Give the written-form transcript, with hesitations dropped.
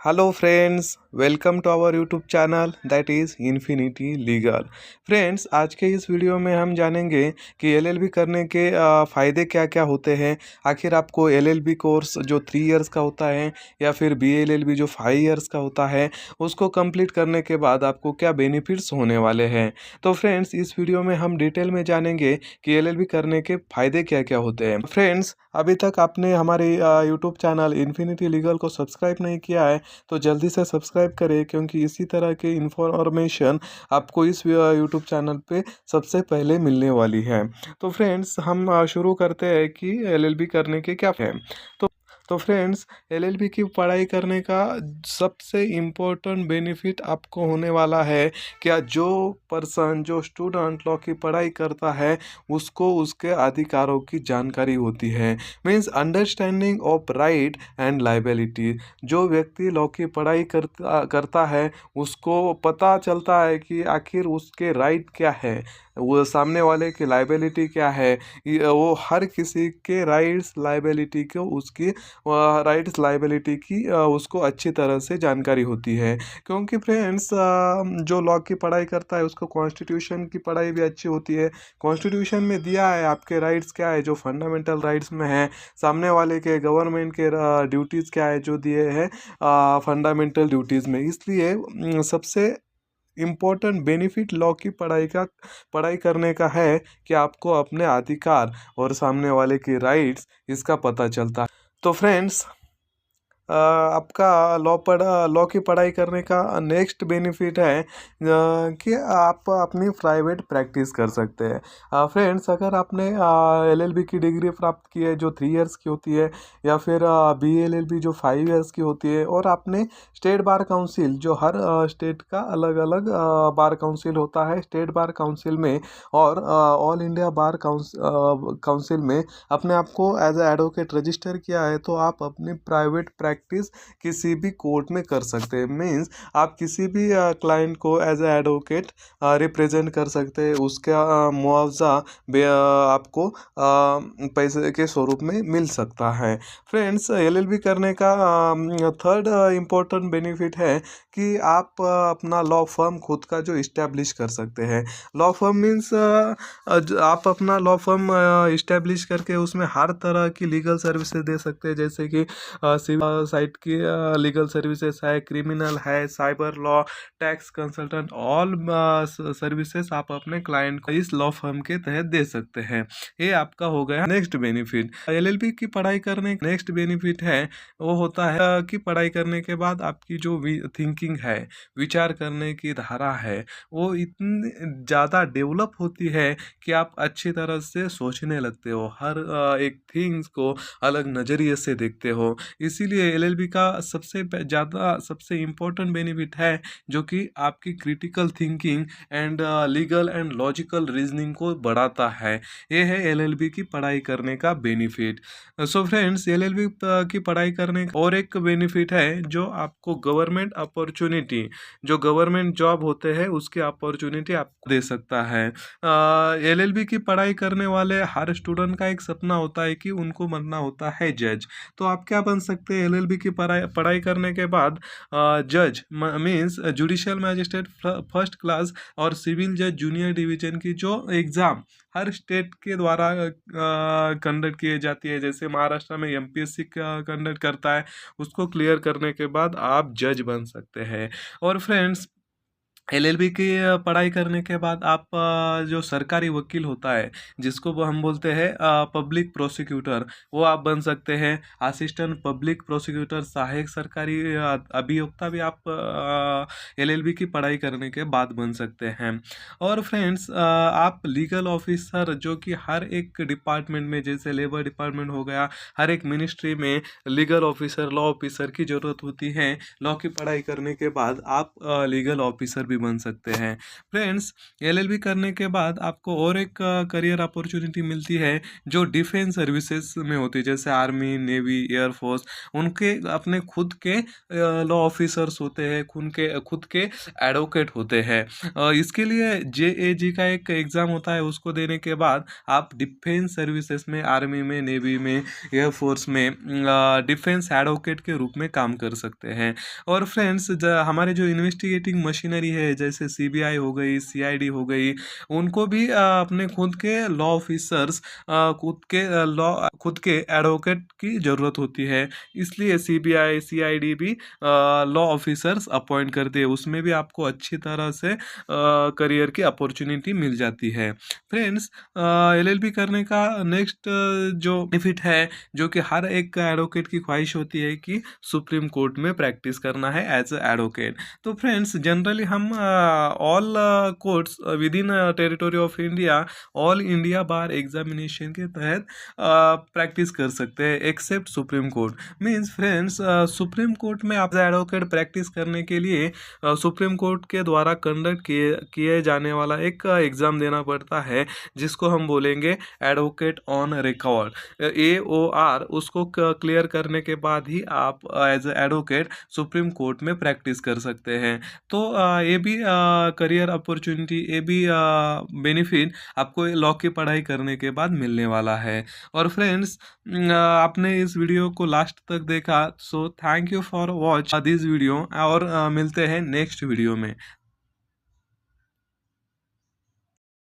Hello friends, welcome to our YouTube channel that is infinity legal. Friends, आज के इस video में हम जानेंगे कि एलएलबी करने के फ़ायदे क्या क्या होते हैं। आखिर आपको एलएलबी कोर्स जो 3 इयर्स का होता है या फिर बीएलएलबी जो 5 इयर्स का होता है, उसको कंप्लीट करने के बाद आपको क्या बेनिफिट्स होने वाले हैं। तो फ्रेंड्स, इस वीडियो में हम डिटेल में जानेंगे कि एलएलबी करने के फ़ायदे क्या क्या होते हैं। फ्रेंड्स, अभी तक आपने हमारे यूट्यूब चैनल इन्फिनिटी लीगल को सब्सक्राइब नहीं किया है तो जल्दी से सब्सक्राइब करें, क्योंकि इसी तरह के इन्फॉर्मेशन आपको इस यूट्यूब चैनल पे सबसे पहले मिलने वाली है। तो फ्रेंड्स, हम शुरू करते हैं कि एलएलबी करने के क्या है। तो तो फ्रेंड्स, एलएलबी की पढ़ाई करने का सबसे इम्पोर्टेंट बेनिफिट आपको होने वाला है क्या, जो पर्सन जो स्टूडेंट लॉ की पढ़ाई करता है उसको उसके अधिकारों की जानकारी होती है। Means understanding of right and liability. जो व्यक्ति लॉ की पढ़ाई करता है उसको पता चलता है कि आखिर उसके राइट क्या है, वो सामने वाले की लाइबिलिटी क्या है। वो हर किसी के राइट्स लाइबिलिटी को उसकी राइट्स लाइबिलिटी की उसको अच्छी तरह से जानकारी होती है। क्योंकि फ्रेंड्स, जो लॉ की पढ़ाई करता है उसको कॉन्स्टिट्यूशन की पढ़ाई भी अच्छी होती है। कॉन्स्टिट्यूशन में दिया है आपके राइट्स क्या है, जो फंडामेंटल राइट्स में है। सामने वाले के गवर्नमेंट के ड्यूटीज़ क्या है जो दिए हैं फंडामेंटल ड्यूटीज़ में। इसलिए सबसे इम्पोर्टेंट बेनिफिट लॉ की पढ़ाई करने का है कि आपको अपने अधिकार और सामने वाले की राइट्स इसका पता चलता है। तो फ्रेंड्स, आपका लॉ की पढ़ाई करने का नेक्स्ट बेनिफिट है कि आप अपनी प्राइवेट प्रैक्टिस कर सकते हैं। फ्रेंड्स, अगर आपने एलएलबी की डिग्री प्राप्त की है जो 3 इयर्स की होती है, या फिर बीएलएलबी जो 5 इयर्स की होती है, और आपने स्टेट बार काउंसिल जो हर स्टेट का अलग अलग बार काउंसिल होता है, स्टेट बार काउंसिल में और ऑल इंडिया बार काउंसिल में अपने आप को एज ए एडवोकेट रजिस्टर किया है, तो आप अपनी प्राइवेट प्रैक्टिस किसी भी कोर्ट में कर सकते हैं। मीन्स आप किसी भी क्लाइंट को एज ए एडवोकेट रिप्रेजेंट कर सकते हैं। उसका मुआवजा आपको पैसे के स्वरूप में मिल सकता है। फ्रेंड्स, एलएलबी करने का थर्ड इम्पोर्टेंट बेनिफिट है कि आप अपना लॉ फर्म खुद का जो इस्टेब्लिश कर सकते हैं। लॉ फर्म मीन्स आप अपना लॉ फर्म इस्टेब्लिश करके उसमें हर तरह की लीगल सर्विसेज दे सकते हैं, जैसे कि सिविल साइट की लीगल सर्विसेज है, क्रिमिनल है, cyber law, tax consultant, all services आप अपने क्लाइंट को इस लॉ फर्म के तहत दे सकते हैं। ये आपका हो गया नेक्स्ट बेनिफिट। एलएलबी की पढ़ाई करने का नेक्स्ट बेनिफिट है वो होता है कि पढ़ाई करने के बाद आपकी जो थिंकिंग है, विचार करने की धारा है, वो इतनी ज़्यादा डेवलप होती है कि आप अच्छी तरह से सोचने लगते हो, हर एक थिंग्स को अलग नज़रिए से देखते हो। इसीलिए एलएलबी का सबसे इम्पोर्टेंट बेनिफिट है जो कि आपकी critical thinking and legal and logical reasoning को बढ़ाता है। ये है एलएलबी की पढ़ाई करने का बेनिफिट। सो फ्रेंड्स, एलएलबी की पढ़ाई करने का और एक बेनिफिट है जो आपको गवर्नमेंट अपॉर्चुनिटी, जो गवर्नमेंट जॉब होते हैं उसकी अपॉर्चुनिटी आपको दे सकता है। एलएलबी की पढ़ाई करने वाले हर स्टूडेंट का एक सपना होता है कि उनको बनना होता है जज। तो आप क्या बन सकते हैं एलएलबी की पढ़ाई करने के बाद? जज means judicial magistrate first class और सिविल जज जूनियर डिवीजन की जो एग्ज़ाम हर स्टेट के द्वारा कंडक्ट किए जाती है, जैसे महाराष्ट्र में एमपीएससी कंडक्ट करता है, उसको क्लियर करने के बाद आप जज बन सकते हैं। और फ्रेंड्स, एलएलबी की पढ़ाई करने के बाद आप जो सरकारी वकील होता है, जिसको हम बोलते हैं पब्लिक प्रोसिक्यूटर, वो आप बन सकते हैं। असिस्टेंट पब्लिक प्रोसिक्यूटर, सहायक सरकारी अभियोक्ता भी आप एलएलबी की पढ़ाई करने के बाद बन सकते हैं। और फ्रेंड्स, आप लीगल ऑफिसर जो कि हर एक डिपार्टमेंट में, जैसे लेबर डिपार्टमेंट हो गया, हर एक मिनिस्ट्री में लीगल ऑफिसर, लॉ ऑफिसर की ज़रूरत होती है। लॉ की पढ़ाई करने के बाद आप लीगल ऑफिसर भी भी बन सकते हैं। फ्रेंड्स, एलएलबी करने के बाद आपको और एक करियर अपॉर्चुनिटी मिलती है जो डिफेंस सर्विसेज में होती है, जैसे आर्मी, नेवी, एयरफोर्स। उनके अपने खुद के लॉ ऑफिसर्स होते हैं, खुद के एडवोकेट होते हैं। इसके लिए जेएजी का एक एग्ज़ाम होता है, उसको देने के बाद आप डिफेंस सर्विसेज में, आर्मी में, नेवी में, एयरफोर्स में डिफेंस एडवोकेट के रूप में काम कर सकते हैं। और फ्रेंड्स, हमारे जो इन्वेस्टिगेटिंग मशीनरी है, जैसे सीबीआई हो गई, सीआईडी हो गई, उनको भी अपने खुद के लॉ ऑफिसर्स, खुद के एडवोकेट की ज़रूरत होती है। इसलिए सीबीआई, सीआईडी भी लॉ ऑफिसर्स अपॉइंट करती है, उसमें भी आपको अच्छी तरह से करियर की अपॉर्चुनिटी मिल जाती है। फ्रेंड्स, एलएलबी करने का नेक्स्ट जो बेनिफिट है, जो कि हर एक एडवोकेट की ख्वाहिश होती है कि सुप्रीम कोर्ट में प्रैक्टिस करना है एज ए एडवोकेट। तो फ्रेंड्स, जनरली हम all courts within territory of India, all India bar examination के तहत प्रैक्टिस कर सकते हैं, except Supreme Court. Means friends, Supreme Court में आप एडवोकेट प्रैक्टिस करने के लिए सुप्रीम कोर्ट के द्वारा कंडक्ट किए जाने वाला एक एग्ज़ाम देना पड़ता है, जिसको हम बोलेंगे एडवोकेट ऑन रिकॉर्ड, AOR। उसको क्लियर करने के बाद ही आप एज एडवोकेट सुप्रीम कोर्ट में प्रैक्टिस कर सकते हैं। तो ये भी करियर अपॉर्चुनिटी, ये भी बेनिफिट आपको लॉ की पढ़ाई करने के बाद मिलने वाला है। और फ्रेंड्स, आपने इस वीडियो को लास्ट तक देखा, so thank you for watch this video, और मिलते हैं नेक्स्ट वीडियो में।